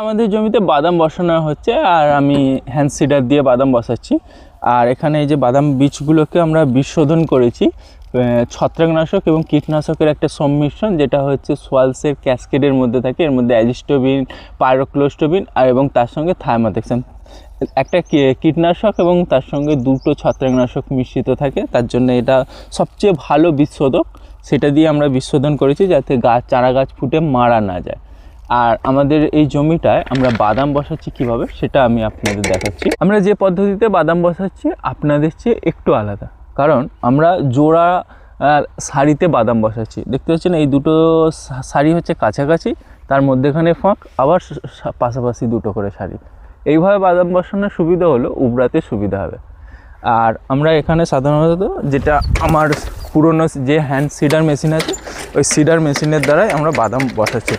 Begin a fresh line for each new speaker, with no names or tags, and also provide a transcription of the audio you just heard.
আমাদের জমিতে বাদাম বসানো হচ্ছে আর আমি হ্যান্ড সিডার দিয়ে বাদাম বসাচ্ছি। আর এখানে এই যে বাদাম বীজগুলোকে আমরা বীজ শোধন করেছি ছত্রাকনাশক এবং কীটনাশকের একটা সম্মিশ্রণ, যেটা হচ্ছে সোয়ালসের ক্যাসকেডের মধ্যে থাকে। এর মধ্যে অ্যাজিস্টোবিন, পাইরোক্লোস্টোবিন আর এবং তার সঙ্গে থায়ামাথেক্সাম একটা কীটনাশক এবং তার সঙ্গে দুটো ছত্রাকনাশক মিশ্রিত থাকে। তার জন্য এটা সবচেয়ে ভালো বীজশোধক, সেটা দিয়ে আমরা বীজশোধন করেছি যাতে চারা গাছ ফুটে মারা না যায়। আর আমাদের এই জমিটায় আমরা বাদাম বসাচ্ছি কিভাবে সেটা আমি আপনাদের দেখাচ্ছি। আমরা যে পদ্ধতিতে বাদাম বসাচ্ছি আপনাদের চেয়ে একটু আলাদা, কারণ আমরা জোড়া সারিতে বাদাম বসাচ্ছি। দেখতে পাচ্ছেন এই দুটো সারি হচ্ছে কাছাকাছি, তার মধ্যেখানে ফাঁক, আবার পাশাপাশি দুটো করে সারি। এইভাবে বাদাম বসানোর সুবিধা হলো উবড়াতে সুবিধা হবে। আর আমরা এখানে সাধারণত যেটা আমার পুরনো যে হ্যান্ড সিডার মেশিন আছে, ওই সিডার মেশিনের দ্বারাই আমরা বাদাম বসাচ্ছি।